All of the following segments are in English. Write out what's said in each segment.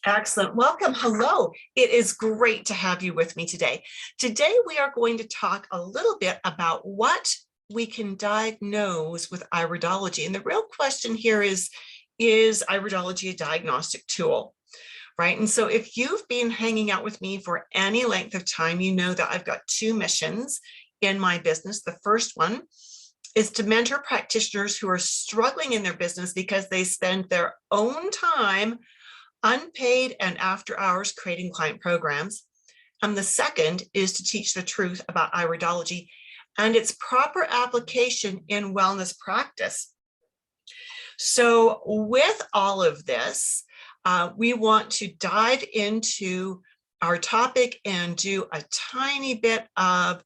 Excellent. Welcome. Hello. It is great to have you with me today. Today, we are going to talk a little bit about what we can diagnose with iridology. And the real question here is iridology a diagnostic tool? Right. And so if you've been hanging out with me for any length of time, you know that I've got two missions in my business. The first one is to mentor practitioners who are struggling in their business because they spend their own time unpaid and after hours creating client programs. And the second is to teach the truth about iridology and its proper application in wellness practice. So with all of this, we want to dive into our topic and do a tiny bit of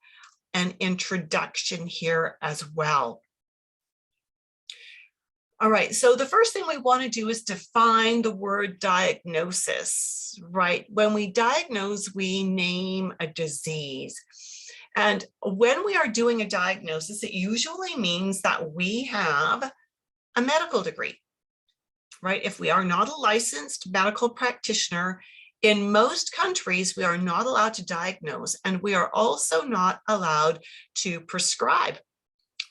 an introduction here as well. All right, so the first thing we want to do is define the word diagnosis, right? When we diagnose, we name a disease. And when we are doing a diagnosis, it usually means that we have a medical degree, right? If we are not a licensed medical practitioner, in most countries, we are not allowed to diagnose, and we are also not allowed to prescribe.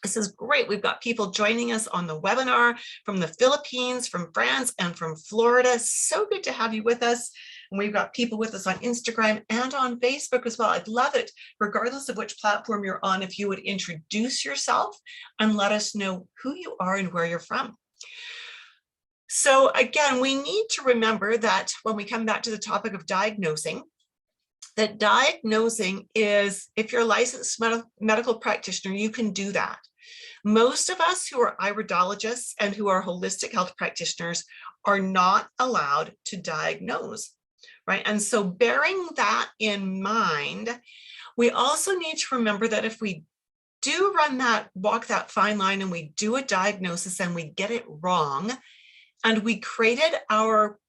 This is great. We've got people joining us on the webinar from the Philippines, from France, and from Florida. So good to have you with us. And we've got people with us on Instagram and on Facebook as well. I'd love it, regardless of which platform you're on, if you would introduce yourself and let us know who you are and where you're from. So again, we need to remember that when we come back to the topic of diagnosing, that diagnosing is, if you're a licensed medical practitioner, you can do that. Most of us who are iridologists and who are holistic health practitioners are not allowed to diagnose, right? And so bearing that in mind, we also need to remember that if we do walk that fine line and we do a diagnosis and we get it wrong, and we created our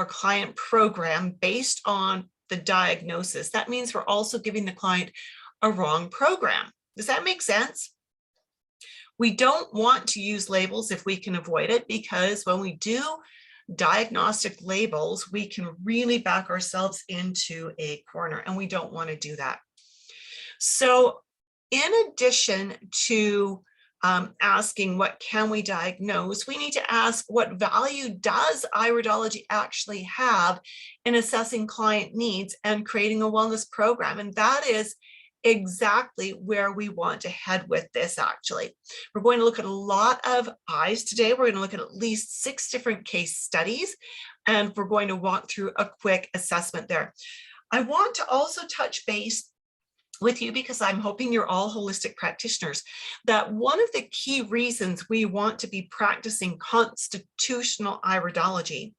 client program based on the diagnosis, that means we're also giving the client a wrong program. Does that make sense? We don't want to use labels if we can avoid it, because when we do diagnostic labels, we can really back ourselves into a corner, and we don't want to do that. So in addition to asking what can we diagnose, we need to ask what value does iridology actually have in assessing client needs and creating a wellness program. And that is exactly where we want to head with this. Actually, we're going to look at a lot of eyes today. We're going to look at least 6 different case studies, and we're going to walk through a quick assessment there. I want to also touch base with you, because I'm hoping you're all holistic practitioners, that one of the key reasons we want to be practicing constitutional iridology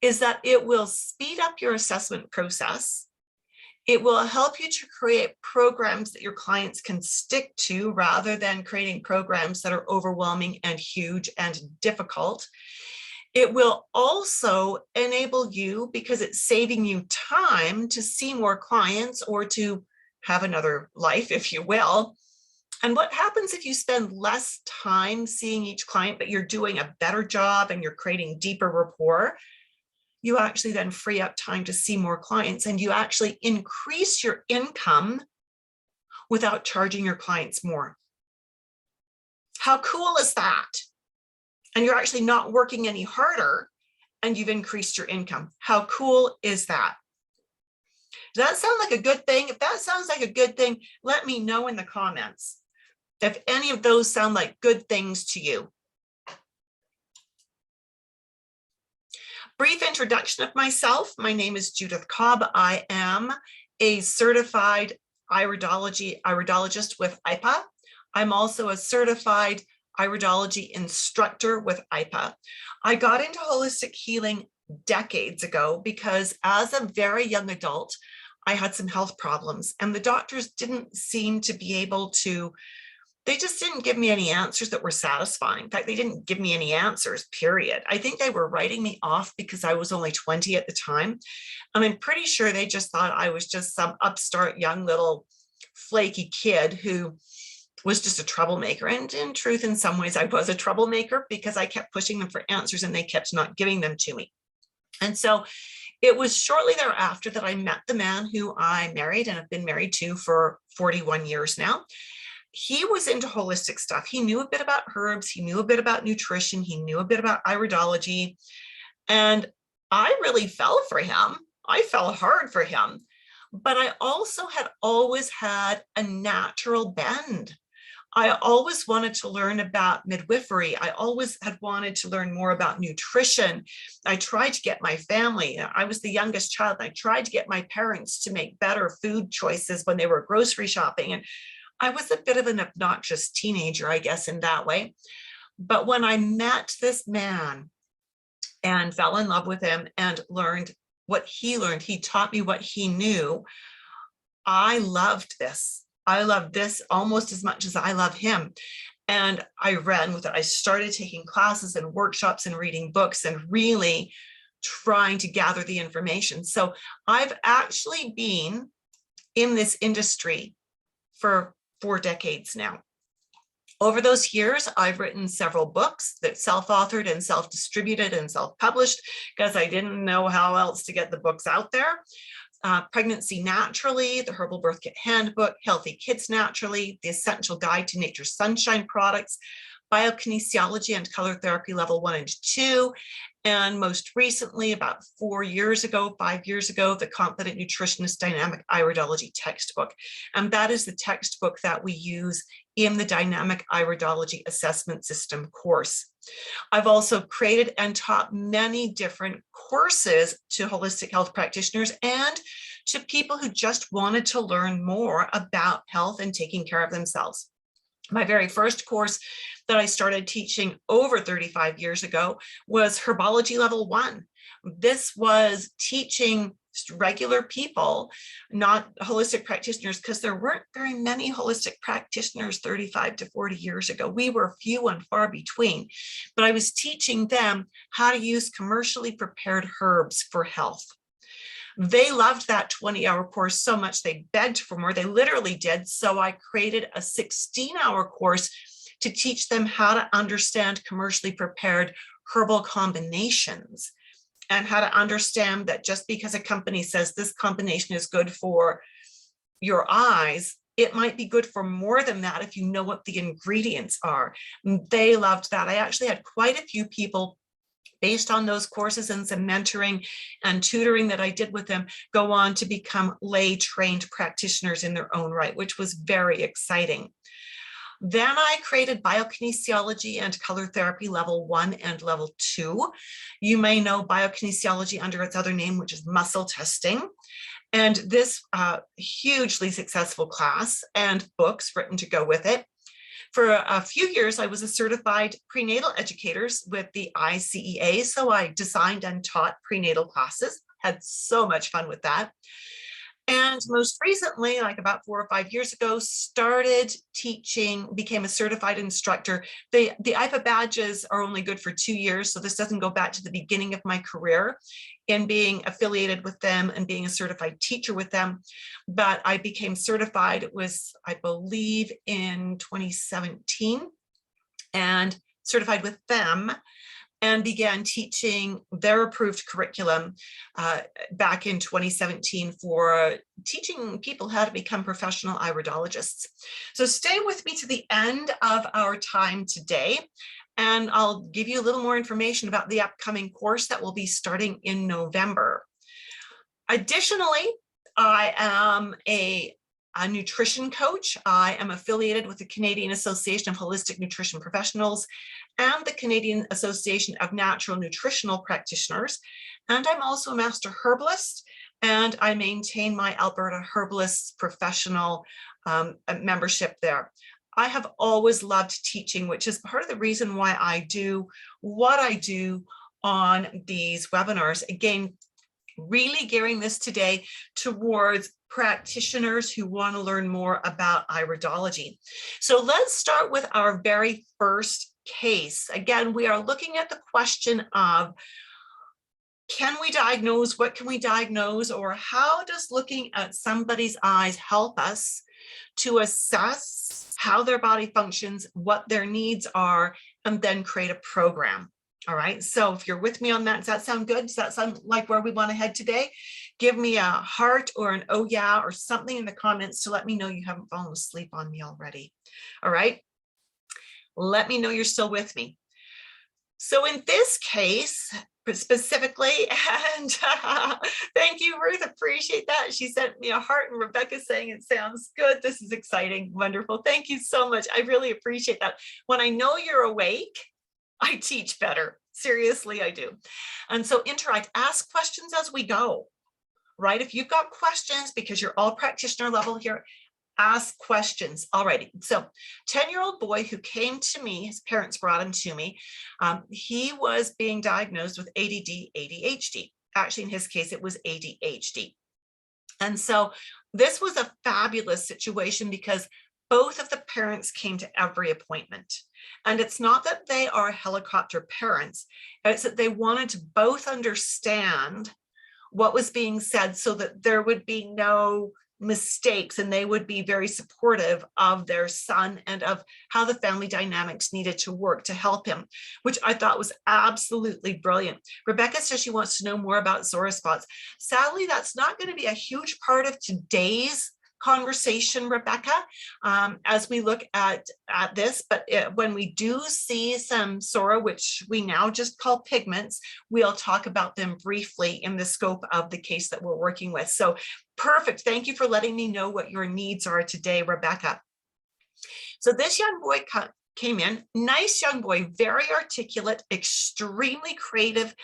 is that it will speed up your assessment process. It will help you to create programs that your clients can stick to, rather than creating programs that are overwhelming and huge and difficult. It will also enable you, because it's saving you time, to see more clients or to have another life, if you will. And what happens if you spend less time seeing each client, but you're doing a better job and you're creating deeper rapport? You actually then free up time to see more clients, and you actually increase your income without charging your clients more. How cool is that? And you're actually not working any harder, and you've increased your income. How cool is that? Does that sound like a good thing? If that sounds like a good thing, let me know in the comments if any of those sound like good things to you. Brief introduction of myself. My name is Judith Cobb. I am a certified iridologist with IPA. I'm also a certified iridology instructor with IPA. I got into holistic healing decades ago because as a very young adult, I had some health problems, and the doctors didn't seem to be able to, they just didn't give me any answers that were satisfying. In fact, they didn't give me any answers, period. I think they were writing me off because I was only 20 at the time. And I'm pretty sure they just thought I was just some upstart young little flaky kid who was just a troublemaker. And in truth, in some ways, I was a troublemaker because I kept pushing them for answers and they kept not giving them to me. And so it was shortly thereafter that I met the man who I married and have been married to for 41 years now. He was into holistic stuff. He knew a bit about herbs. He knew a bit about nutrition. He knew a bit about iridology. And I really fell for him. I fell hard for him. But I also had always had a natural bend. I always wanted to learn about midwifery. I always had wanted to learn more about nutrition. I tried to get my family, I was the youngest child, and I tried to get my parents to make better food choices when they were grocery shopping. And I was a bit of an obnoxious teenager, I guess, in that way. But when I met this man and fell in love with him and learned what he learned, he taught me what he knew, I loved this. I love this almost as much as I love him. And I ran with it. I started taking classes and workshops and reading books and really trying to gather the information. So I've actually been in this industry for 4 decades now. Over those years, I've written several books that self-authored and self-distributed and self-published because I didn't know how else to get the books out there. Pregnancy Naturally, the Herbal Birth Kit Handbook, Healthy Kids Naturally, The Essential Guide to Nature's Sunshine Products, Biokinesiology and Color Therapy Level 1 and 2, and most recently, about 5 years ago, the Confident Nutritionist Dynamic Iridology textbook. And that is the textbook that we use in the Dynamic Iridology Assessment System course. I've also created and taught many different courses to holistic health practitioners and to people who just wanted to learn more about health and taking care of themselves. My very first course that I started teaching over 35 years ago was Herbology Level 1. This was teaching regular people, not holistic practitioners, because there weren't very many holistic practitioners 35 to 40 years ago. We were few and far between, but I was teaching them how to use commercially prepared herbs for health. They loved that 20-hour course so much they begged for more. They literally did. So I created a 16-hour course to teach them how to understand commercially prepared herbal combinations and how to understand that just because a company says this combination is good for your eyes, it might be good for more than that if you know what the ingredients are. They loved that. I actually had quite a few people, based on those courses and some mentoring and tutoring that I did with them, go on to become lay trained practitioners in their own right, which was very exciting. Then I created Biokinesiology and Color Therapy Level 1 and Level 2. You may know biokinesiology under its other name, which is muscle testing. And this hugely successful class and books written to go with it. For a few years, I was a certified prenatal educator with the ICEA. So I designed and taught prenatal classes, had so much fun with that. And most recently, like about 4 or 5 years ago, started teaching, became a certified instructor. The IPA badges are only good for 2 years, so this doesn't go back to the beginning of my career in being affiliated with them and being a certified teacher with them. But I became certified, it was, I believe, in 2017, and certified with them, and began teaching their approved curriculum back in 2017 for teaching people how to become professional iridologists. So stay with me to the end of our time today, and I'll give you a little more information about the upcoming course that will be starting in November. Additionally, I am a nutrition coach. I am affiliated with the Canadian Association of Holistic Nutrition Professionals and the Canadian Association of Natural Nutritional Practitioners. And I'm also a master herbalist, and I maintain my Alberta Herbalists professional membership there. I have always loved teaching, which is part of the reason why I do what I do on these webinars. Again, really gearing this today towards practitioners who want to learn more about iridology. So let's start with our very first case. Again, we are looking at the question of, can we diagnose? What can we diagnose? Or how does looking at somebody's eyes help us to assess how their body functions, what their needs are, and then create a program? All right, so if you're with me on that, does that sound good? Does that sound like where we want to head today? Give me a heart or an oh yeah or something in the comments to let me know you haven't fallen asleep on me already. All right, let me know you're still with me. So in this case, specifically, and thank you, Ruth, appreciate that. She sent me a heart, and Rebecca saying it sounds good. This is exciting, wonderful. Thank you so much. I really appreciate that. When I know you're awake, I teach better. Seriously, I do. And so interact, ask questions as we go, right? If you've got questions, because you're all practitioner level here, ask questions. Alrighty, so 10-year-old boy who came to me, his parents brought him to me. He was being diagnosed with ADD, ADHD. Actually, in his case, it was ADHD. And so this was a fabulous situation because both of the parents came to every appointment. And it's not that they are helicopter parents, it's that they wanted to both understand what was being said so that there would be no mistakes, and they would be very supportive of their son and of how the family dynamics needed to work to help him, which I thought was absolutely brilliant. Rebecca says she wants to know more about sore spots. Sadly, that's not going to be a huge part of today's conversation, Rebecca, as we look at this, but when we do see some psora, which we now just call pigments, we'll talk about them briefly in the scope of the case that we're working with. So perfect. Thank you for letting me know what your needs are today, Rebecca. So this young boy came in, nice young boy, very articulate, extremely creative.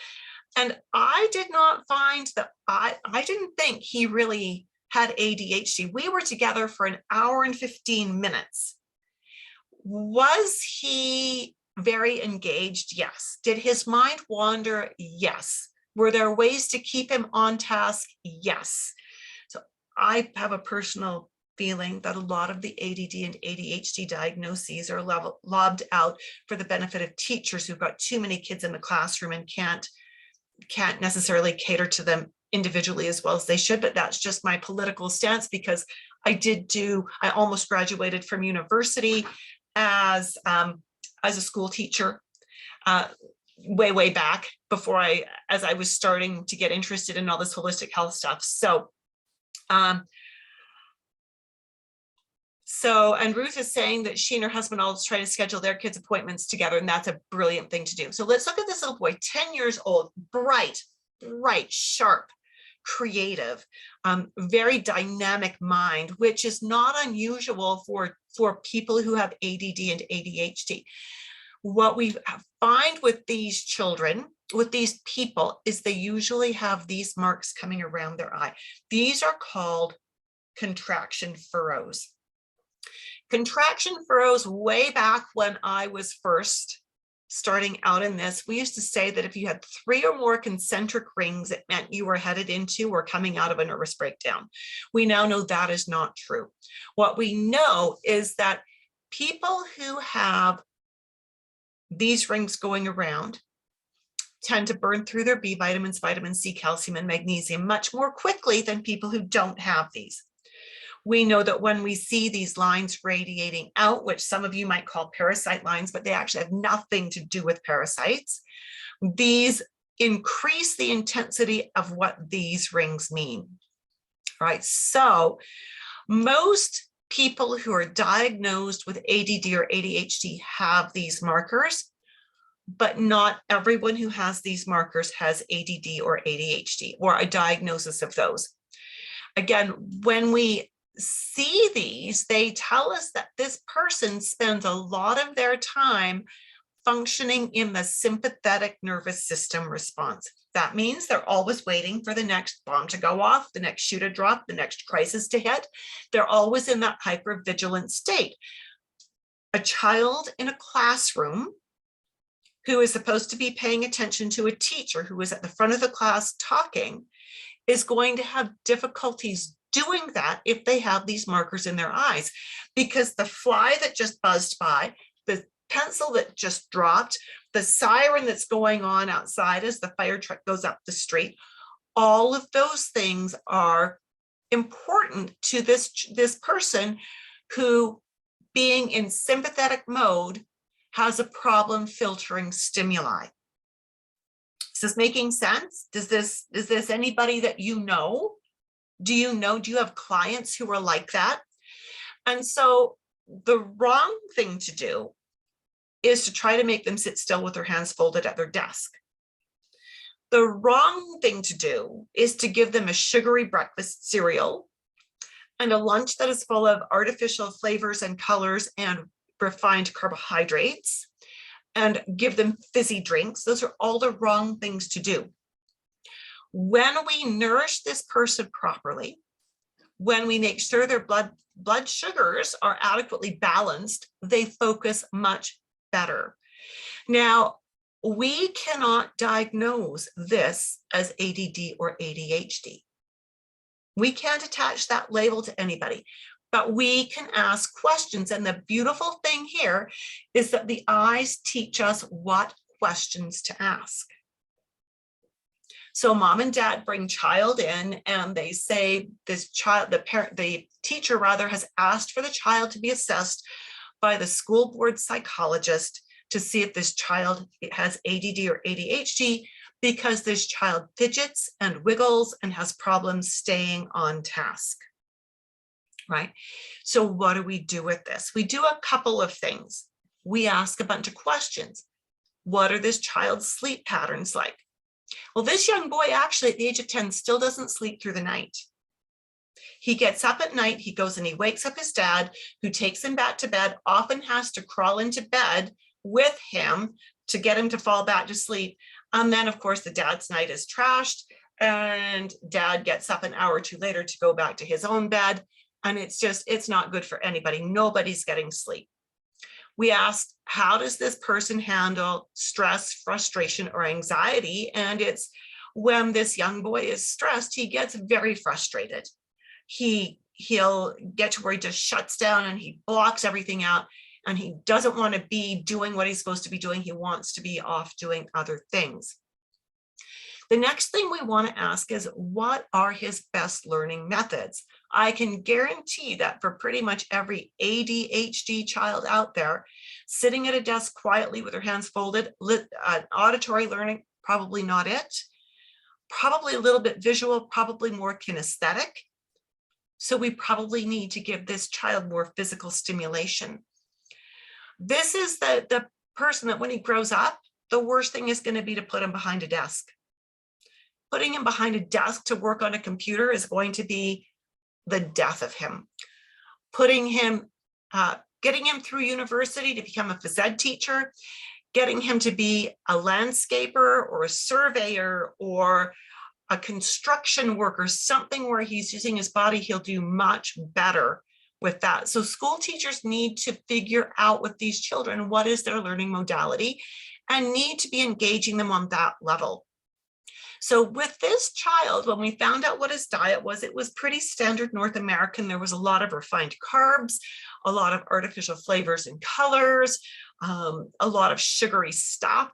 And I did not find that, I didn't think he really had ADHD. We were together for an hour and 15 minutes. Was he very engaged? Yes. Did his mind wander? Yes. Were there ways to keep him on task? Yes. So I have a personal feeling that a lot of the ADD and ADHD diagnoses are lobbed out for the benefit of teachers who've got too many kids in the classroom and can't necessarily cater to them individually as well as they should. But that's just my political stance, because I almost graduated from university as a school teacher way back before as I was starting to get interested in all this holistic health stuff. So and Ruth is saying that she and her husband always try to schedule their kids' appointments together, and that's a brilliant thing to do. So let's look at this little boy, 10 years old, bright, sharp, creative, very dynamic mind, which is not unusual for people who have ADD and ADHD. What we find with these children, with these people, is they usually have these marks coming around their eye. These are called contraction furrows. Contraction furrows, way back when I was first starting out in this, we used to say that if you had 3 or more concentric rings, it meant you were headed into or coming out of a nervous breakdown. We now know that is not true. What we know is that people who have these rings going around tend to burn through their B vitamins, vitamin C, calcium, and magnesium much more quickly than people who don't have these. We know that when we see these lines radiating out, which some of you might call parasite lines, but they actually have nothing to do with parasites, these increase the intensity of what these rings mean. All right, so most people who are diagnosed with ADD or ADHD have these markers, but not everyone who has these markers has ADD or ADHD or a diagnosis of those. Again, when we see these, they tell us that this person spends a lot of their time functioning in the sympathetic nervous system response. That means they're always waiting for the next bomb to go off, the next shoe to drop, the next crisis to hit. They're always in that hypervigilant state. A child in a classroom who is supposed to be paying attention to a teacher who is at the front of the class talking is going to have difficulties doing that if they have these markers in their eyes, because the fly that just buzzed by, the pencil that just dropped, the siren that's going on outside as the fire truck goes up the street, all of those things are important to this person who, being in sympathetic mode, has a problem filtering stimuli. Is this making sense? Is this anybody that you know? Do you have clients who are like that? And so the wrong thing to do is to try to make them sit still with their hands folded at their desk. The wrong thing to do is to give them a sugary breakfast cereal and a lunch that is full of artificial flavors and colors and refined carbohydrates, and give them fizzy drinks. Those are all the wrong things to do. When we nourish this person properly, when we make sure their blood sugars are adequately balanced, they focus much better. Now, we cannot diagnose this as ADD or ADHD. We can't attach that label to anybody, but we can ask questions. And the beautiful thing here is that the eyes teach us what questions to ask. So mom and dad bring child in and they say this child, the teacher rather, has asked for the child to be assessed by the school board psychologist to see if this child has ADD or ADHD, because this child fidgets and wiggles and has problems staying on task, right? So what do we do with this? We do a couple of things. We ask a bunch of questions. What are this child's sleep patterns like? Well, this young boy actually at the age of 10 still doesn't sleep through the night. He gets up at night, he goes and he wakes up his dad, who takes him back to bed, often has to crawl into bed with him to get him to fall back to sleep. And then, of course, the dad's night is trashed and dad gets up an hour or two later to go back to his own bed. And it's not good for anybody. Nobody's getting sleep. We asked, how does this person handle stress, frustration, or anxiety? And it's when this young boy is stressed, he gets very frustrated. He'll get to where he just shuts down and he blocks everything out, and he doesn't want to be doing what he's supposed to be doing. He wants to be off doing other things. The next thing we want to ask is, what are his best learning methods? I can guarantee that for pretty much every ADHD child out there, sitting at a desk quietly with their hands folded, auditory learning, probably not it. Probably a little bit visual, probably more kinesthetic. So we probably need to give this child more physical stimulation. This is the person that when he grows up, the worst thing is going to be to put him behind a desk. Putting him behind a desk to work on a computer is going to be the death of him. Getting him through university to become a phys ed teacher, getting him to be a landscaper or a surveyor or a construction worker, something where he's using his body, he'll do much better with that. So school teachers need to figure out with these children, what is their learning modality, and need to be engaging them on that level. So with this child, when we found out what his diet was, it was pretty standard North American. There was a lot of refined carbs, a lot of artificial flavors and colors, a lot of sugary stuff.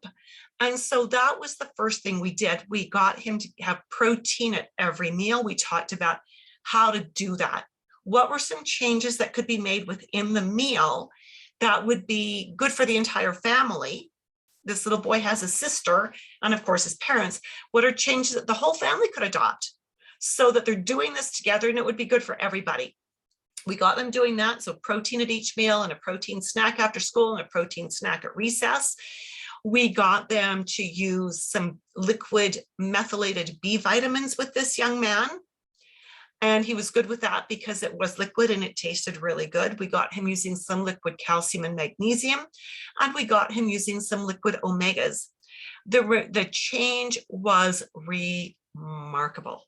And so that was the first thing we did. We got him to have protein at every meal. We talked about how to do that. What were some changes that could be made within the meal that would be good for the entire family? This little boy has a sister and of course his parents. What are changes that the whole family could adopt so that they're doing this together and it would be good for everybody? We got them doing that. So protein at each meal and a protein snack after school and a protein snack at recess. We got them to use some liquid methylated B vitamins with this young man. And he was good with that because it was liquid and it tasted really good. We got him using some liquid calcium and magnesium, and we got him using some liquid omegas. The change was remarkable.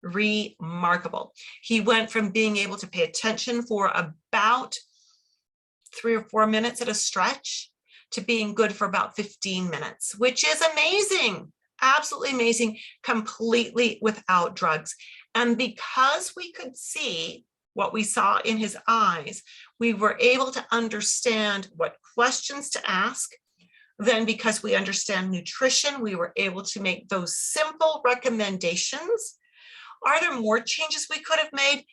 Remarkable. He went from being able to pay attention for about 3 or 4 minutes at a stretch to being good for about 15 minutes, which is amazing. Absolutely amazing, completely without drugs. And because we could see what we saw in his eyes, we were able to understand what questions to ask. Then because we understand nutrition, we were able to make those simple recommendations. Are there more changes we could have made?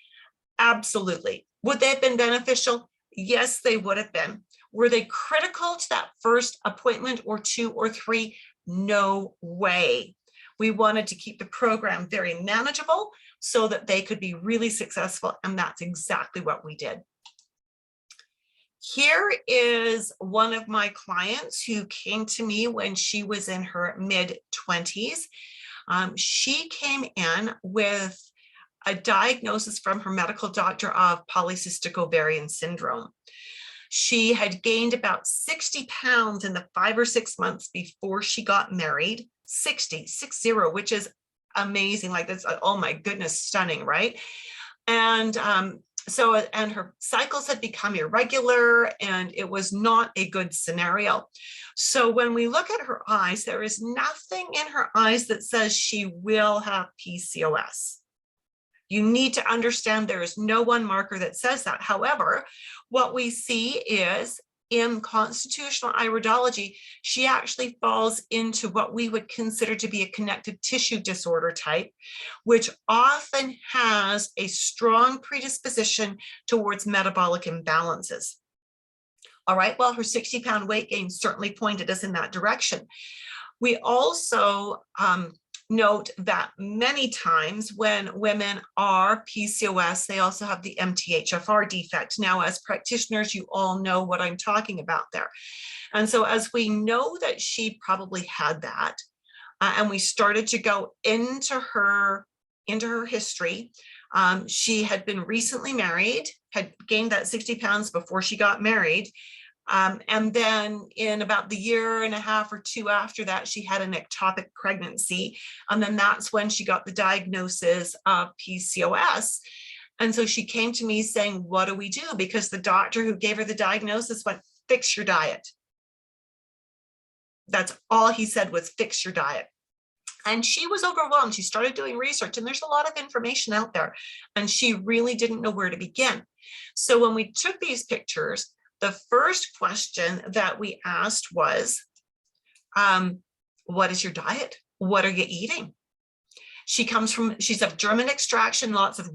Absolutely. Would they have been beneficial? Yes, they would have been. Were they critical to that first appointment or 2 or 3? No way. We wanted to keep the program very manageable so that they could be really successful, and that's exactly what we did. Here is one of my clients who came to me when she was in her mid-20s. She came in with a diagnosis from her medical doctor of polycystic ovarian syndrome. She had gained about 60 pounds in the 5 or 6 months before she got married. 60, which is amazing. Like, that's, oh my goodness, stunning, right? And and her cycles had become irregular, and it was not a good scenario. So when we look at her eyes, there is nothing in her eyes that says she will have PCOS. You need to understand there is no one marker that says that. However, what we see is in constitutional iridology, she actually falls into what we would consider to be a connective tissue disorder type, which often has a strong predisposition towards metabolic imbalances. All right, well, her 60-pound weight gain certainly pointed us in that direction. We also note that many times when women are PCOS, they also have the MTHFR defect. Now, as practitioners, you all know what I'm talking about there. And so as we know that she probably had that, and we started to go into her history, she had been recently married, had gained that 60 pounds before she got married. And then in about the 1.5 or 2 years after that, she had an ectopic pregnancy. And then that's when she got the diagnosis of PCOS. And so she came to me saying, what do we do? Because the doctor who gave her the diagnosis went, fix your diet. That's all he said was fix your diet. And she was overwhelmed. She started doing research, and there's a lot of information out there, and she really didn't know where to begin. So when we took these pictures, the first question that we asked was, what is your diet? What are you eating? She's of German extraction, lots of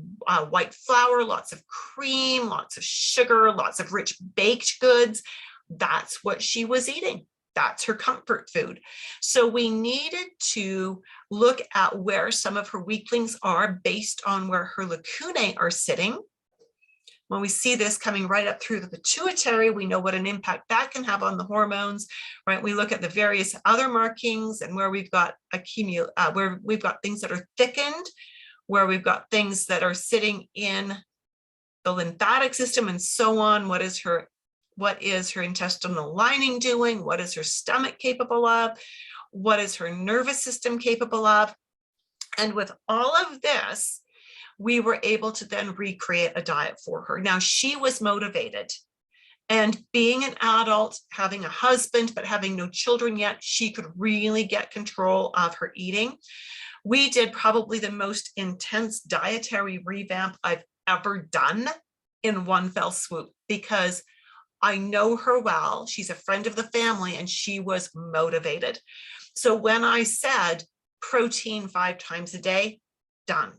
white flour, lots of cream, lots of sugar, lots of rich baked goods. That's what she was eating. That's her comfort food. So we needed to look at where some of her weaklings are based on where her lacunae are sitting. When we see this coming right up through the pituitary, we know what an impact that can have on the hormones, right? We look at the various other markings and where we've got where we've got things that are thickened, where we've got things that are sitting in the lymphatic system and so on. What is her intestinal lining doing? What is her stomach capable of? What is her nervous system capable of? And with all of this, we were able to then recreate a diet for her. Now, she was motivated, and being an adult, having a husband, but having no children yet, she could really get control of her eating. We did probably the most intense dietary revamp I've ever done in one fell swoop, because I know her well. She's a friend of the family, and she was motivated. So when I said protein 5 times a day, done.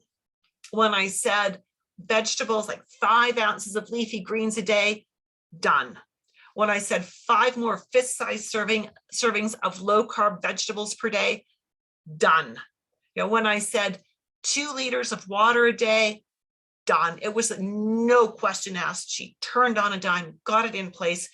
When I said vegetables, like 5 ounces of leafy greens a day, done. When I said 5 more fist-sized servings of low-carb vegetables per day, done. You know, when I said 2 liters of water a day, done. It was no question asked. She turned on a dime, got it in place.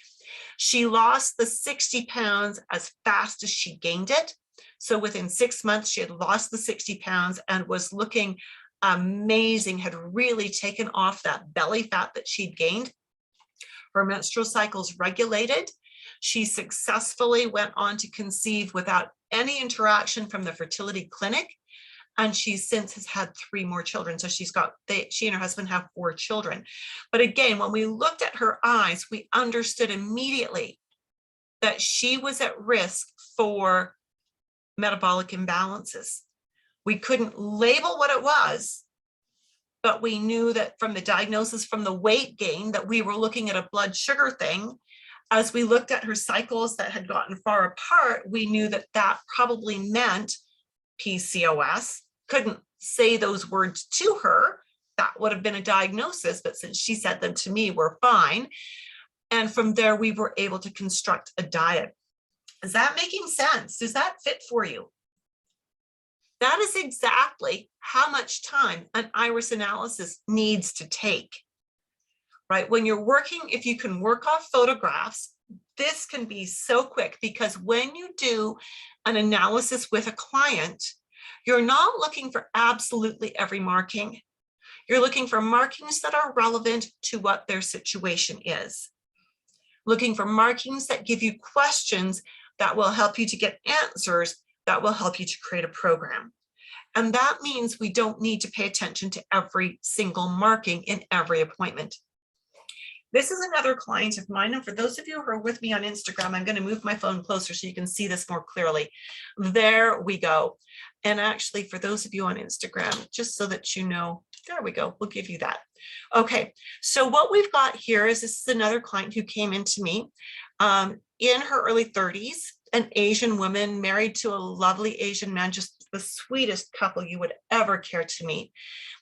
She lost the 60 pounds as fast as she gained it. So within 6 months, she had lost the 60 pounds and was looking amazing, had really taken off that belly fat that she'd gained. Her menstrual cycles regulated. She successfully went on to conceive without any interaction from the fertility clinic. And she since has had 3 more children. So she and her husband have 4 children. But again, when we looked at her eyes, we understood immediately that she was at risk for metabolic imbalances. We couldn't label what it was, but we knew that from the diagnosis, from the weight gain, that we were looking at a blood sugar thing. As we looked at her cycles that had gotten far apart, we knew that that probably meant PCOS. Couldn't say those words to her. That would have been a diagnosis, but since she said them to me, we're fine. And from there, we were able to construct a diet. Is that making sense? Does that fit for you? That is exactly how much time an iris analysis needs to take, right? When you're working, if you can work off photographs, this can be so quick, because when you do an analysis with a client, you're not looking for absolutely every marking. You're looking for markings that are relevant to what their situation is. Looking for markings that give you questions that will help you to get answers that will help you to create a program. And that means we don't need to pay attention to every single marking in every appointment. This is another client of mine. And for those of you who are with me on Instagram, I'm going to move my phone closer so you can see this more clearly. There we go. And actually, for those of you on Instagram, just so that you know, there we go. We'll give you that. Okay. So what we've got here is, this is another client who came into me in her early 30s, an Asian woman married to a lovely Asian man, just the sweetest couple you would ever care to meet.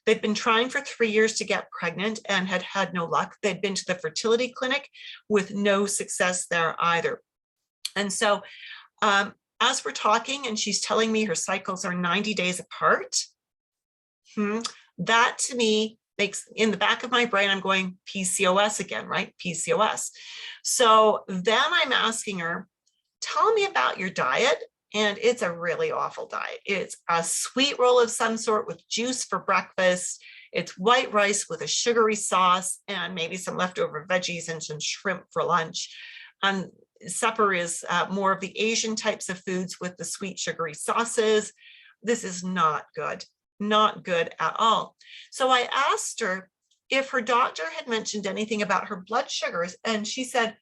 They'd been trying for 3 years to get pregnant and had had no luck. They'd been to the fertility clinic with no success there either. And so as we're talking and she's telling me her cycles are 90 days apart, that to me makes, in the back of my brain, I'm going PCOS again, right? PCOS. So then I'm asking her, tell me about your diet. And it's a really awful diet. It's a sweet roll of some sort with juice for breakfast. It's white rice with a sugary sauce and maybe some leftover veggies and some shrimp for lunch. And supper is more of the Asian types of foods with the sweet sugary sauces. This is not good, not good at all. So I asked her if her doctor had mentioned anything about her blood sugars. And she said,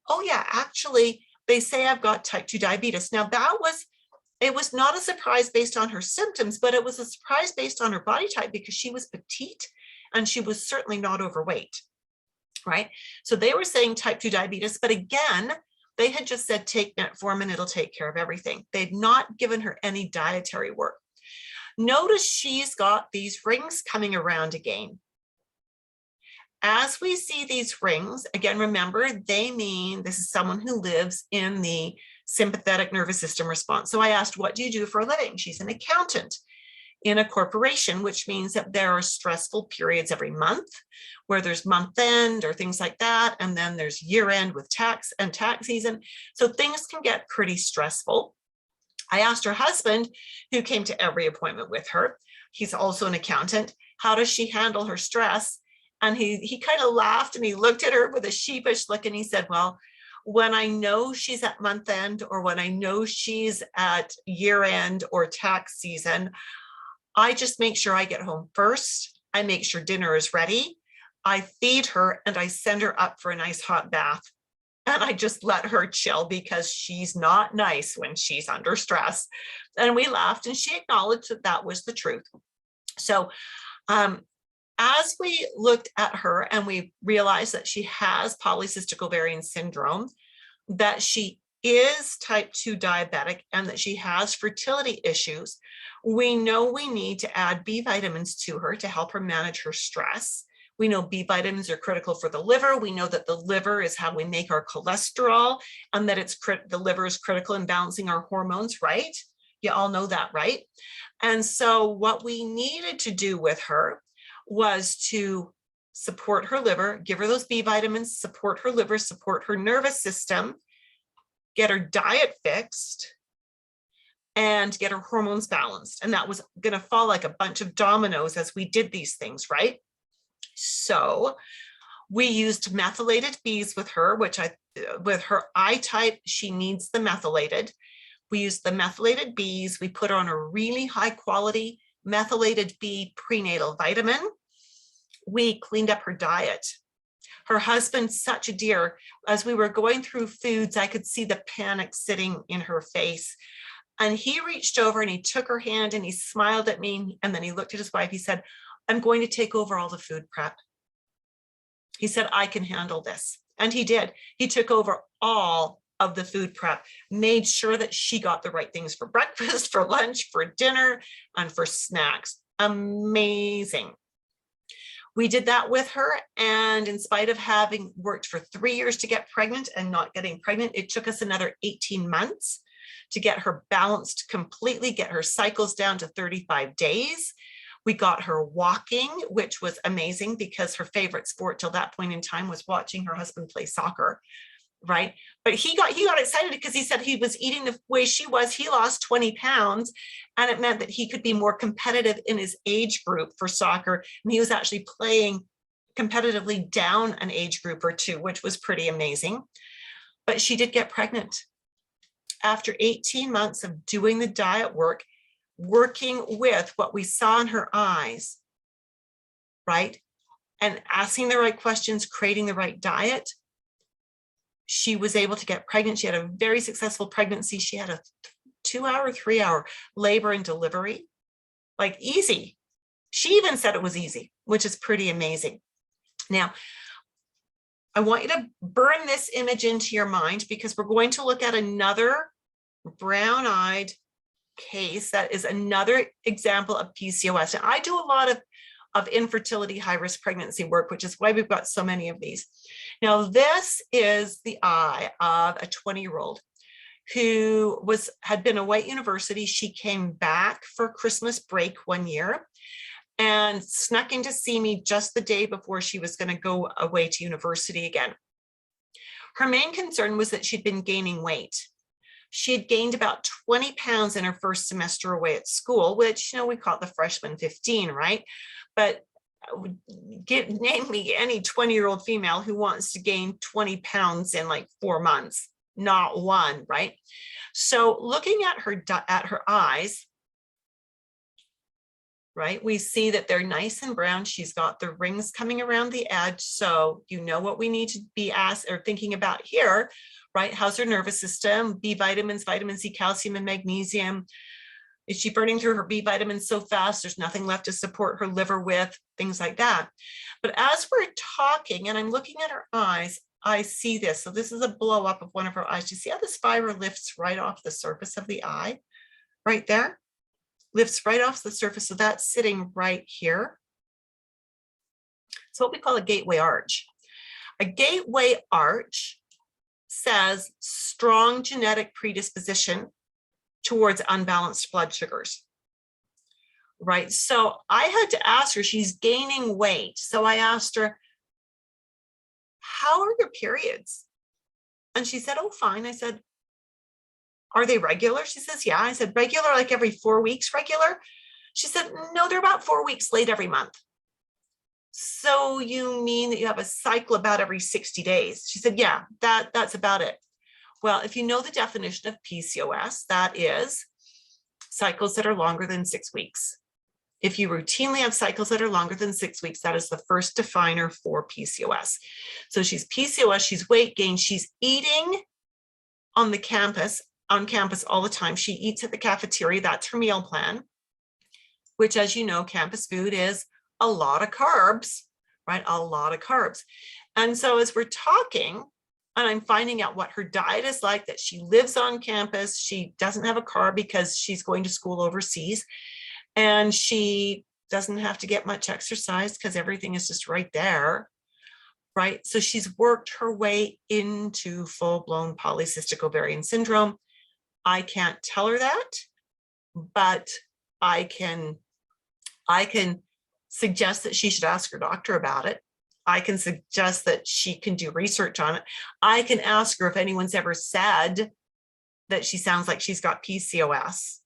oh yeah, actually, they say I've got type 2 diabetes. Now it was not a surprise based on her symptoms, but it was a surprise based on her body type, because she was petite and she was certainly not overweight, right? So they were saying type 2 diabetes, but again, they had just said take metformin, it'll take care of everything. They'd not given her any dietary work. Notice she's got these rings coming around again. As we see these rings, again, remember, they mean this is someone who lives in the sympathetic nervous system response. So I asked, what do you do for a living? She's an accountant in a corporation, which means that there are stressful periods every month where there's month end or things like that. And then there's year end with tax and tax season. So things can get pretty stressful. I asked her husband, who came to every appointment with her, he's also an accountant, how does she handle her stress? And he kind of laughed and he looked at her with a sheepish look and he said, well, when I know she's at month end or when I know she's at year end or tax season, I just make sure I get home first. I make sure dinner is ready. I feed her and I send her up for a nice hot bath. And I just let her chill because she's not nice when she's under stress. And we laughed and she acknowledged that that was the truth. So as we looked at her and we realized that she has polycystic ovarian syndrome, that she is type 2 diabetic, and that she has fertility issues, we know we need to add B vitamins to her to help her manage her stress. We know B vitamins are critical for the liver. We know that the liver is how we make our cholesterol, and that the liver is critical in balancing our hormones, right? You all know that, right? And so what we needed to do with her was to support her liver, give her those B vitamins, support her liver, support her nervous system, get her diet fixed, and get her hormones balanced. And that was going to fall like a bunch of dominoes as we did these things, right? So we used methylated Bs with her, with her I type, she needs the methylated. We used the methylated Bs. We put her on a really high quality methylated B prenatal vitamin. We cleaned up her diet. Her husband, such a dear, as we were going through foods, I could see the panic sitting in her face. And he reached over and he took her hand and he smiled at me. And then he looked at his wife. He said, I'm going to take over all the food prep. He said, I can handle this. And he did. He took over all of the food prep, made sure that she got the right things for breakfast, for lunch, for dinner, and for snacks. Amazing. We did that with her, and in spite of having worked for 3 years to get pregnant and not getting pregnant, it took us another 18 months to get her balanced completely, get her cycles down to 35 days. We got her walking, which was amazing because her favorite sport till that point in time was watching her husband play soccer, right? But he got excited because he said he was eating the way she was. He lost 20 pounds, and it meant that he could be more competitive in his age group for soccer. And he was actually playing competitively down an age group or two, which was pretty amazing. But she did get pregnant. After 18 months of doing the diet work, working with what we saw in her eyes, right? And asking the right questions, creating the right diet, she was able to get pregnant. She had a very successful pregnancy. She had a 2-hour, 3-hour labor and delivery, like easy. She even said it was easy, which is pretty amazing. Now, I want you to burn this image into your mind because we're going to look at another brown-eyed case that is another example of PCOS. And I do a lot of infertility, high-risk pregnancy work, which is why we've got so many of these. Now, this is the eye of a 20-year-old who had been away at university. She came back for Christmas break one year and snuck in to see me just the day before she was going to go away to university again. Her main concern was that she'd been gaining weight. She had gained about 20 pounds in her first semester away at school, which, we call it the freshman 15, right? But name me any 20-year-old female who wants to gain 20 pounds in like 4 months. Not one, right? So looking at her eyes, right, we see that they're nice and brown. She's got the rings coming around the edge. So you know what we need to be asked or thinking about here, right? How's her nervous system? B vitamins, vitamin C, calcium, and magnesium. Is she burning through her B vitamins so fast there's nothing left to support her liver with? Things like that. But as we're talking and I'm looking at her eyes, I see this. So this is a blow up of one of her eyes. You see how this fiber lifts right off the surface of the eye? Right there? Lifts right off the surface. So that's sitting right here. It's what we call a gateway arch. A gateway arch says strong genetic predisposition towards unbalanced blood sugars, right? So I had to ask her, she's gaining weight. So I asked her, how are your periods? And she said, oh, fine. I said, are they regular? She says, yeah. I said, regular, like every 4 weeks regular? She said, no, they're about 4 weeks late every month. So you mean that you have a cycle about every 60 days? She said, yeah, that's about it. Well, if you know the definition of PCOS, that is cycles that are longer than 6 weeks. If you routinely have cycles that are longer than 6 weeks, that is the first definer for PCOS. So she's PCOS, she's weight gain, she's eating on campus all the time. She eats at the cafeteria, that's her meal plan, which, as you know, campus food is a lot of carbs, right? A lot of carbs. And so as we're talking, and I'm finding out what her diet is like, that she lives on campus, she doesn't have a car because she's going to school overseas, and she doesn't have to get much exercise because everything is just right there, right? So she's worked her way into full-blown polycystic ovarian syndrome. I can't tell her that, but I can suggest that she should ask her doctor about it. I can suggest that she can do research on it. I can ask her if anyone's ever said that she sounds like she's got PCOS,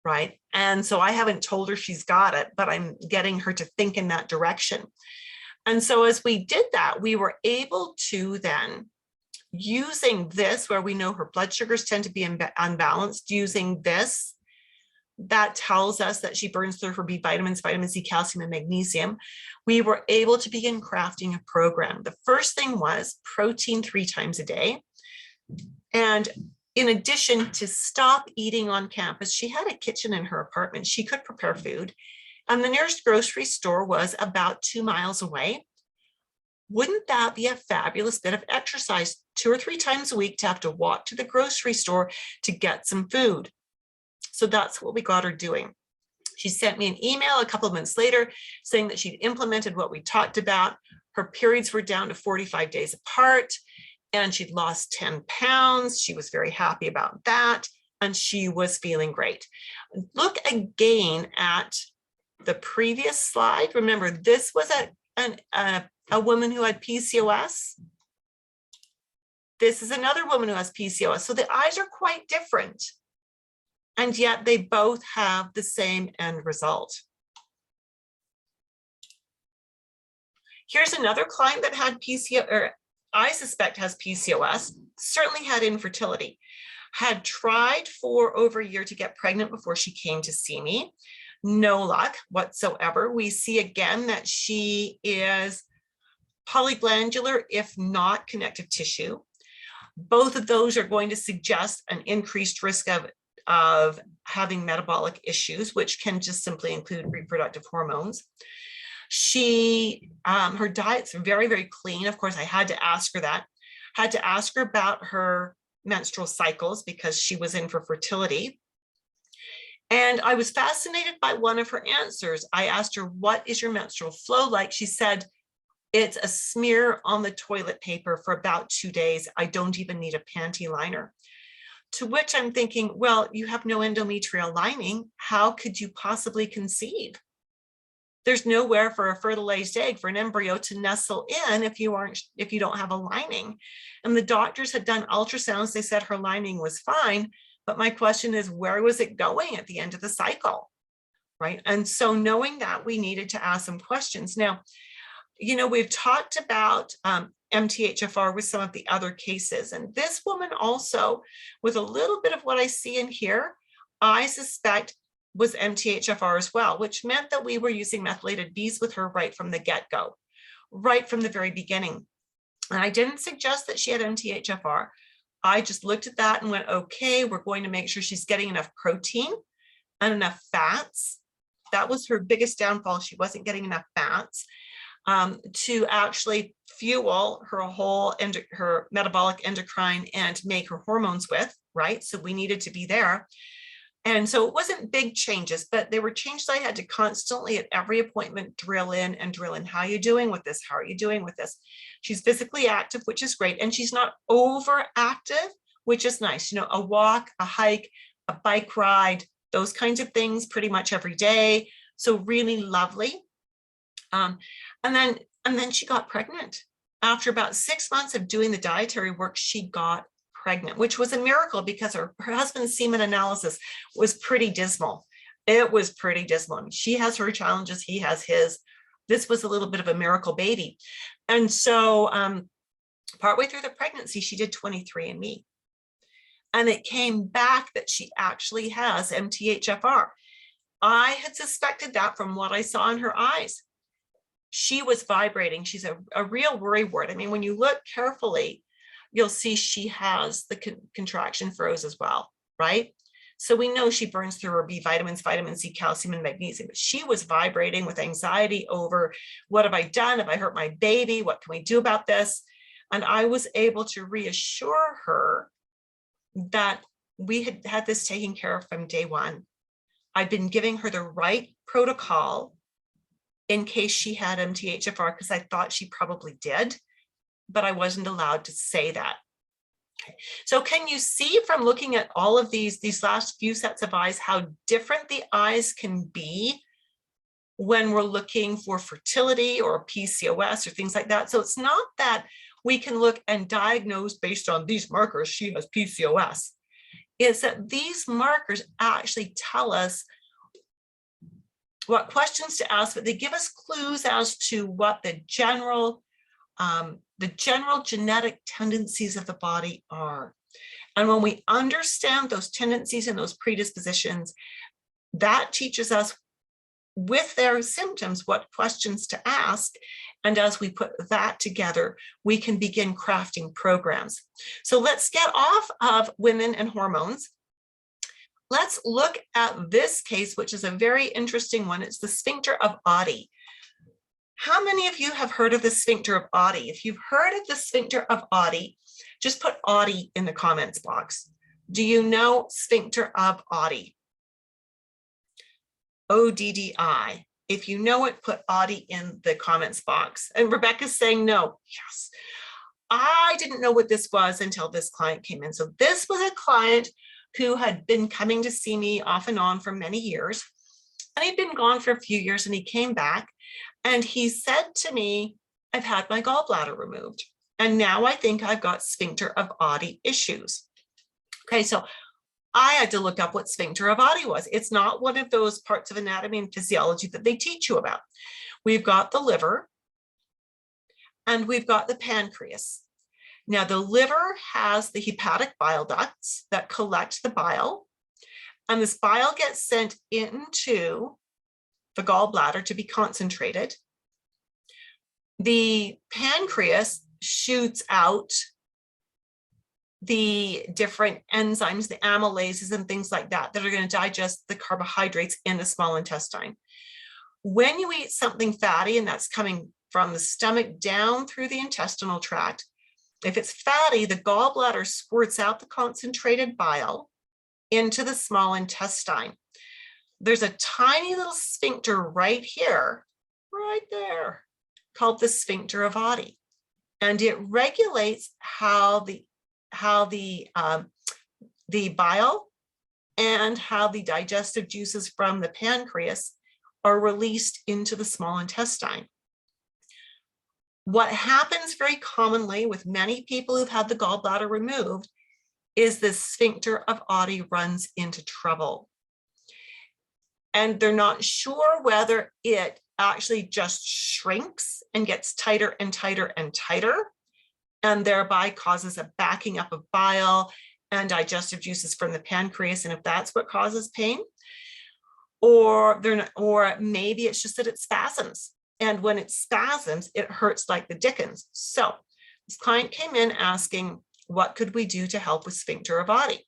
right? And so I haven't told her she's got it, but I'm getting her to think in that direction. And so as we did that, we were able to then, using this, where we know her blood sugars tend to be unbalanced, using this, that tells us that she burns through her B vitamins, vitamin C, calcium, and magnesium. We were able to begin crafting a program. The first thing was protein 3 times a day. And in addition to stop eating on campus, she had a kitchen in her apartment. She could prepare food. And the nearest grocery store was about 2 miles away. Wouldn't that be a fabulous bit of exercise, 2 or 3 times a week, to have to walk to the grocery store to get some food? So that's what we got her doing. She sent me an email a couple of months later saying that she'd implemented what we talked about. Her periods were down to 45 days apart and she'd lost 10 pounds. She was very happy about that and she was feeling great. Look again at the previous slide. Remember, this was a woman who had PCOS. This is another woman who has PCOS. So the eyes are quite different. And yet they both have the same end result. Here's another client that had PCOS, or I suspect has PCOS, certainly had infertility, had tried for over a year to get pregnant before she came to see me. No luck whatsoever. We see again that she is polyglandular, if not connective tissue. Both of those are going to suggest an increased risk of having metabolic issues, which can just simply include reproductive hormones. Her diet's very, very clean. Of course, I had to ask her that. Had to ask her about her menstrual cycles because she was in for fertility. And I was fascinated by one of her answers. I asked her, what is your menstrual flow like? She said, it's a smear on the toilet paper for about 2 days. I don't even need a panty liner. To which I'm thinking, well, you have no endometrial lining. How could you possibly conceive? There's nowhere for a fertilized egg, for an embryo to nestle in if you don't have a lining. And the doctors had done ultrasounds. They said her lining was fine. But my question is, where was it going at the end of the cycle? Right. And so knowing that, we needed to ask some questions. Now, you know, we've talked about MTHFR with some of the other cases. And this woman also, with a little bit of what I see in here, I suspect was MTHFR as well, which meant that we were using methylated Bs with her right from the get-go, right from the very beginning. And I didn't suggest that she had MTHFR. I just looked at that and went, okay, we're going to make sure she's getting enough protein and enough fats. That was her biggest downfall. She wasn't getting enough fats to actually fuel her metabolic endocrine and make her hormones with, right? So we needed to be there. And so it wasn't big changes, but there were changes I had to constantly at every appointment drill in. How are you doing with this? How are you doing with this? She's physically active, which is great. And she's not overactive, which is nice. You know, a walk, a hike, a bike ride, those kinds of things pretty much every day. So really lovely. And then she got pregnant. After about 6 months of doing the dietary work, she got pregnant, which was a miracle because her husband's semen analysis was pretty dismal. It was pretty dismal. I mean, she has her challenges, he has his. This was a little bit of a miracle baby. And so partway through the pregnancy, she did 23andMe. And it came back that she actually has MTHFR. I had suspected that from what I saw in her eyes. She was vibrating. She's a real worry wart. I mean, when you look carefully, you'll see she has the contraction froze as well, right? So we know she burns through her B vitamins, vitamin C, calcium, and magnesium, but she was vibrating with anxiety over, what have I done? Have I hurt my baby? What can we do about this? And I was able to reassure her that we had had this taken care of from day one. I'd been giving her the right protocol in case she had MTHFR, because I thought she probably did, but I wasn't allowed to say that. Okay. So can you see from looking at all of these last few sets of eyes, how different the eyes can be when we're looking for fertility or PCOS or things like that? So it's not that we can look and diagnose based on these markers, she has PCOS. It's that these markers actually tell us what questions to ask, but they give us clues as to what the general genetic tendencies of the body are. And when we understand those tendencies and those predispositions, that teaches us with their symptoms what questions to ask. And as we put that together, we can begin crafting programs. So let's get off of women and hormones. Let's look at this case, which is a very interesting one. It's the sphincter of Body. How many of you have heard of the sphincter of Body? If you've heard of the sphincter of Body, just put Body in the comments box. Do you know sphincter of Body? ODDI. If you know it, put ODDI in the comments box. And Rebecca's saying no. Yes. I didn't know what this was until this client came in. So this was a client who had been coming to see me off and on for many years. And he'd been gone for a few years and he came back and he said to me, I've had my gallbladder removed. And now I think I've got sphincter of Body issues. Okay, so I had to look up what sphincter of Body was. It's not one of those parts of anatomy and physiology that they teach you about. We've got the liver and we've got the pancreas. Now the liver has the hepatic bile ducts that collect the bile, and this bile gets sent into the gallbladder to be concentrated. The pancreas shoots out the different enzymes, the amylases and things like that, that are going to digest the carbohydrates in the small intestine. When you eat something fatty, and that's coming from the stomach down through the intestinal tract, if it's fatty, the gallbladder squirts out the concentrated bile into the small intestine. There's a tiny little sphincter right here, right there, called the sphincter of Body. And it regulates how the bile and how the digestive juices from the pancreas are released into the small intestine. What happens very commonly with many people who've had the gallbladder removed is the sphincter of Body runs into trouble. And they're not sure whether it actually just shrinks and gets tighter and tighter and tighter, and thereby causes a backing up of bile and digestive juices from the pancreas, and if that's what causes pain, or maybe it's just that it spasms. And when it spasms, it hurts like the dickens. So this client came in asking, what could we do to help with sphincter of Body?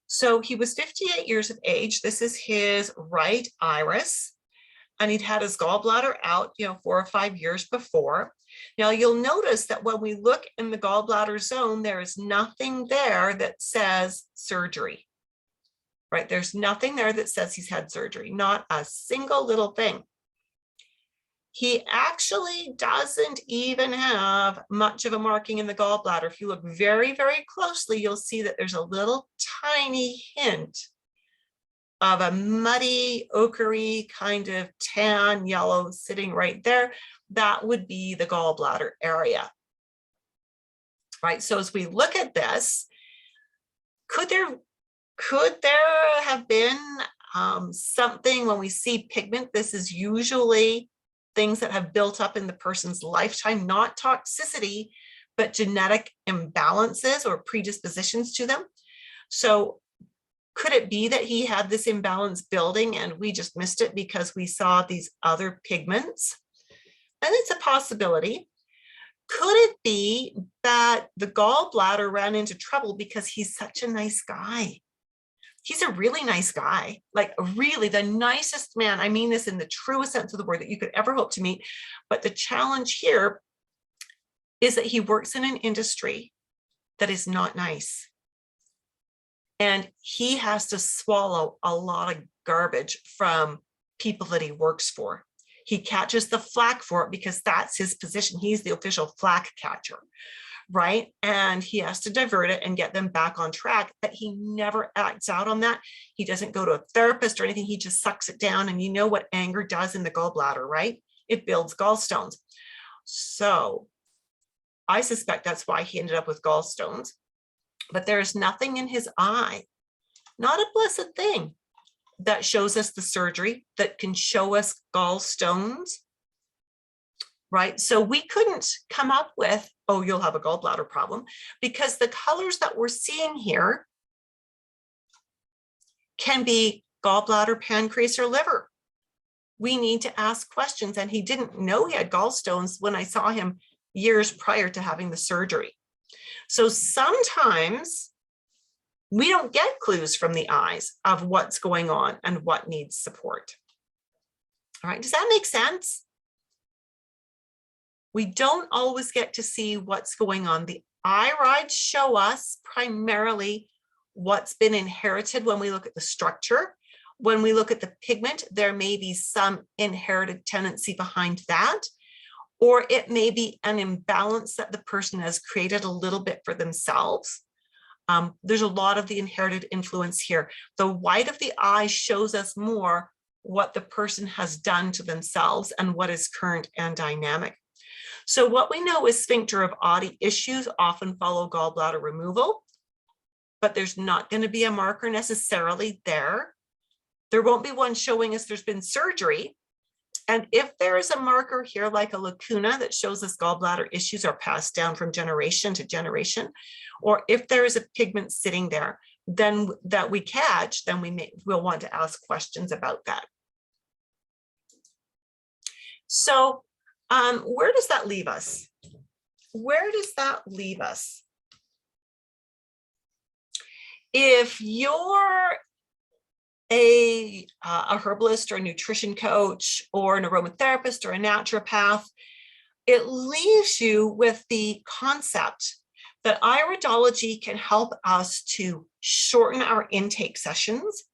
So he was 58 years of age. This is his right iris. And he'd had his gallbladder out, 4 or 5 years before. Now you'll notice that when we look in the gallbladder zone, there is nothing there that says surgery, right? There's nothing there that says he's had surgery, not a single little thing. He actually doesn't even have much of a marking in the gallbladder. If you look very, very closely, you'll see that there's a little tiny hint of a muddy, ochre kind of tan yellow sitting right there. That would be the gallbladder area, right? So as we look at this, could there have been something when we see pigment? This is usually things that have built up in the person's lifetime, not toxicity, but genetic imbalances or predispositions to them. So could it be that he had this imbalance building and we just missed it because we saw these other pigments? And it's a possibility. Could it be that the gallbladder ran into trouble because he's such a nice guy? He's a really nice guy, like really the nicest man. I mean this in the truest sense of the word that you could ever hope to meet. But the challenge here is that he works in an industry that is not nice. And he has to swallow a lot of garbage from people that he works for. He catches the flack for it because that's his position. He's the official flack catcher, right? And he has to divert it and get them back on track, but he never acts out on that. He doesn't go to a therapist or anything. He just sucks it down. And you know what anger does in the gallbladder, right? It builds gallstones. So I suspect that's why he ended up with gallstones, but there's nothing in his eye, not a blessed thing, that shows us the surgery, that can show us gallstones, right? So we couldn't come up with, oh, you'll have a gallbladder problem, because the colors that we're seeing here can be gallbladder, pancreas, or liver. We need to ask questions, and he didn't know he had gallstones when I saw him years prior to having the surgery. So sometimes we don't get clues from the eyes of what's going on and what needs support. All right, does that make sense? We don't always get to see what's going on. The irides show us primarily what's been inherited when we look at the structure, When we look at the pigment, there may be some inherited tendency behind that, or it may be an imbalance that the person has created a little bit for themselves. There's a lot of the inherited influence here. The white of the eye shows us more what the person has done to themselves and what is current and dynamic. So what we know is sphincter of body issues often follow gallbladder removal, but there's not going to be a marker necessarily there. There won't be one showing us there's been surgery. And if there is a marker here, like a lacuna that shows us gallbladder issues are passed down from generation to generation, or if there is a pigment sitting there, then that we catch, then we'll want to ask questions about that. So where does that leave us? Where does that leave us? If you're a herbalist or a nutrition coach or an aromatherapist or a naturopath, it leaves you with the concept that iridology can help us to shorten our intake sessions,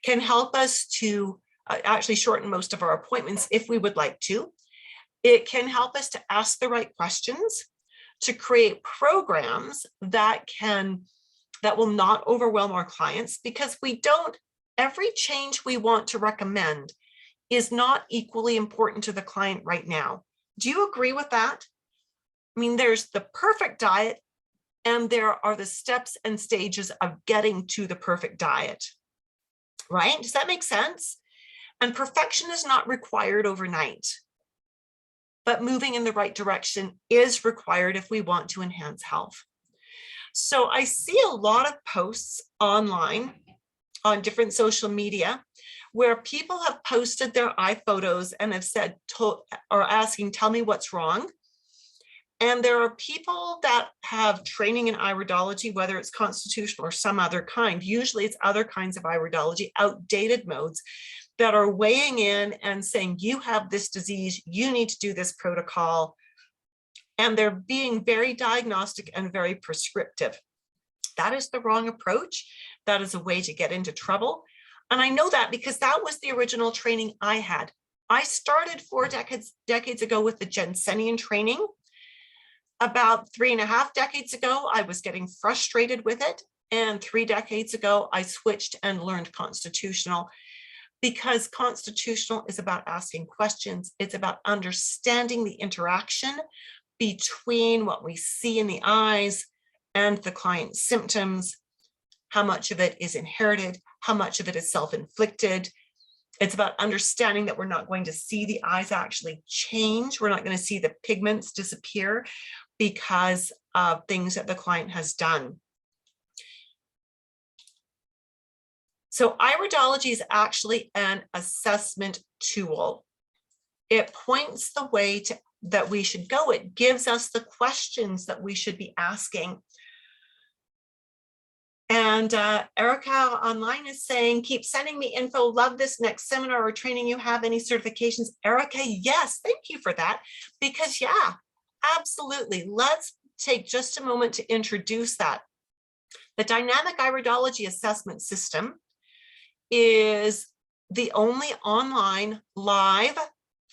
can help us to actually shorten most of our appointments if we would like to. It can help us to ask the right questions, to create programs that will not overwhelm our clients, because every change we want to recommend is not equally important to the client right now. Do you agree with that? I mean, there's the perfect diet, and there are the steps and stages of getting to the perfect diet, right? Does that make sense? And perfection is not required overnight, but moving in the right direction is required if we want to enhance health. So I see a lot of posts online on different social media where people have posted their eye photos and have said, or asking, tell me what's wrong. And there are people that have training in iridology, whether it's constitutional or some other kind. Usually it's other kinds of iridology, outdated modes, that are weighing in and saying, you have this disease, you need to do this protocol. And they're being very diagnostic and very prescriptive. That is the wrong approach. That is a way to get into trouble. And I know that because that was the original training I had. I started 4 decades ago with the Jensenian training. About 3.5 decades ago, I was getting frustrated with it. And 3 decades ago, I switched and learned constitutional, because constitutional is about asking questions. It's about understanding the interaction between what we see in the eyes and the client's symptoms, how much of it is inherited, how much of it is self-inflicted. It's about understanding that we're not going to see the eyes actually change. We're not going to see the pigments disappear because of things that the client has done. So iridology is actually an assessment tool. It points the way that we should go. It gives us the questions that we should be asking. And Erica online is saying, keep sending me info. Love this next seminar or training you have. Any certifications? Erica, yes, thank you for that. Because yeah, absolutely. Let's take just a moment to introduce that. The Dynamic Iridology Assessment System is the only online, live,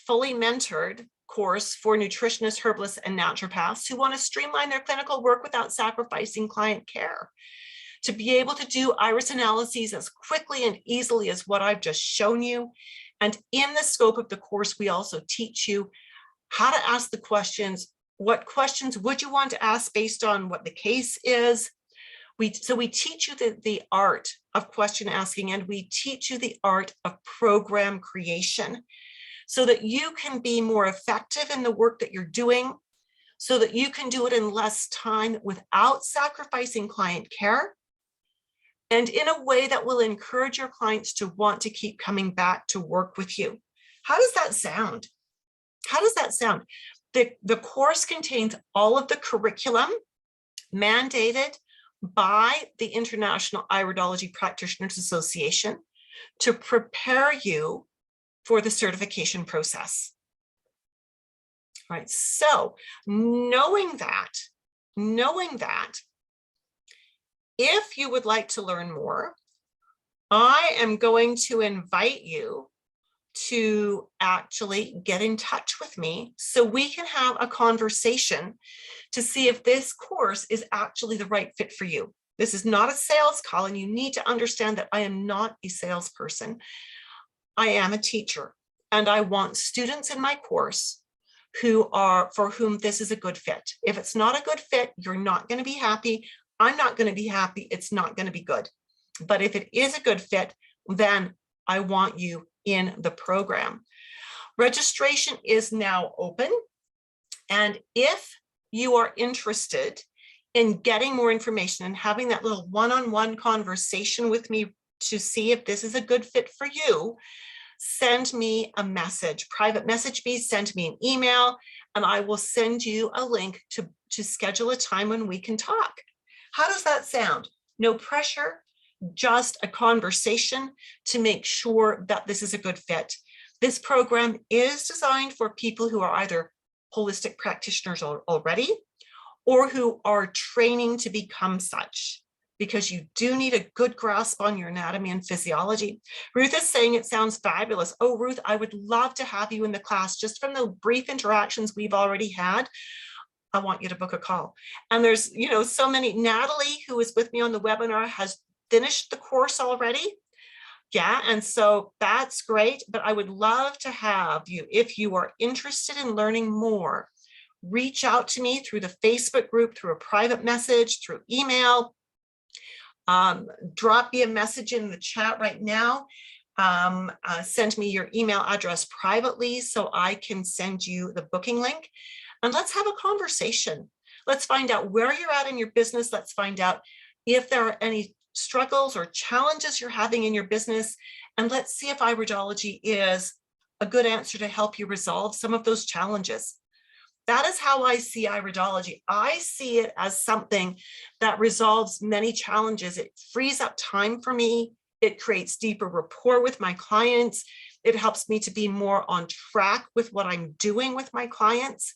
fully mentored course for nutritionists, herbalists, and naturopaths who want to streamline their clinical work without sacrificing client care. To be able to do iris analyses as quickly and easily as what I've just shown you. And in the scope of the course, we also teach you how to ask the questions. What questions would you want to ask based on what the case is? So we teach you the art of question asking, and we teach you the art of program creation so that you can be more effective in the work that you're doing, so that you can do it in less time without sacrificing client care, and in a way that will encourage your clients to want to keep coming back to work with you. How does that sound? How does that sound? The course contains all of the curriculum mandated by the International Iridology Practitioners Association to prepare you for the certification process. All right, so knowing that, if you would like to learn more, I am going to invite you to actually get in touch with me so we can have a conversation to see if this course is actually the right fit for you. This is not a sales call, and you need to understand that I am not a salesperson. I am a teacher, and I want students in my course for whom this is a good fit. If it's not a good fit, you're not going to be happy. I'm not going to be happy. It's not going to be good. But if it is a good fit, then I want you in the program. Registration is now open. And if you are interested in getting more information and having that little one-on-one conversation with me to see if this is a good fit for you, send me a message, private message me, send me an email, and I will send you a link to schedule a time when we can talk. How does that sound? No pressure, just a conversation to make sure that this is a good fit. This program is designed for people who are either holistic practitioners already or who are training to become such, because you do need a good grasp on your anatomy and physiology. Ruth is saying it sounds fabulous. Oh, Ruth, I would love to have you in the class. Just from the brief interactions we've already had, I want you to book a call. And there's, so many. Natalie, who was with me on the webinar, has finished the course already. Yeah, and so that's great, but I would love to have you, if you are interested in learning more, reach out to me through the Facebook group, through a private message, through email. Drop me a message in the chat right now. Send me your email address privately so I can send you the booking link. And let's have a conversation. Let's find out where you're at in your business. Let's find out if there are any struggles or challenges you're having in your business. And let's see if iridology is a good answer to help you resolve some of those challenges. That is how I see iridology. I see it as something that resolves many challenges. It frees up time for me. It creates deeper rapport with my clients. It helps me to be more on track with what I'm doing with my clients.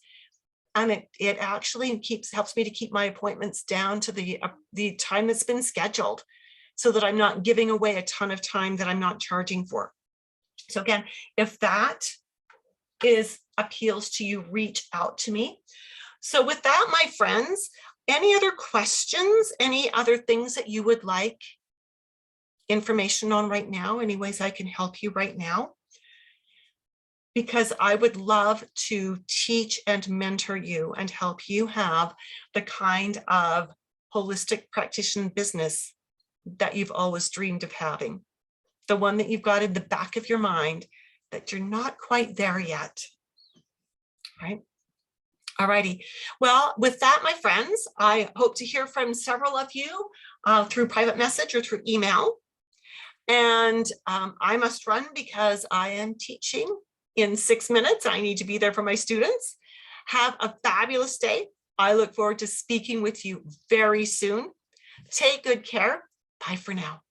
And it actually helps me to keep my appointments down to the time that's been scheduled, so that I'm not giving away a ton of time that I'm not charging for. So again, if that appeals to you, reach out to me. So with that, my friends, any other questions, any other things that you would like information on right now? Any ways I can help you right now? Because I would love to teach and mentor you and help you have the kind of holistic practitioner business that you've always dreamed of having. The one that you've got in the back of your mind that you're not quite there yet, right? All righty. Well, with that, my friends, I hope to hear from several of you through private message or through email. And I must run because I am teaching in 6 minutes. I need to be there for my students. Have a fabulous day. I look forward to speaking with you very soon. Take good care. Bye for now.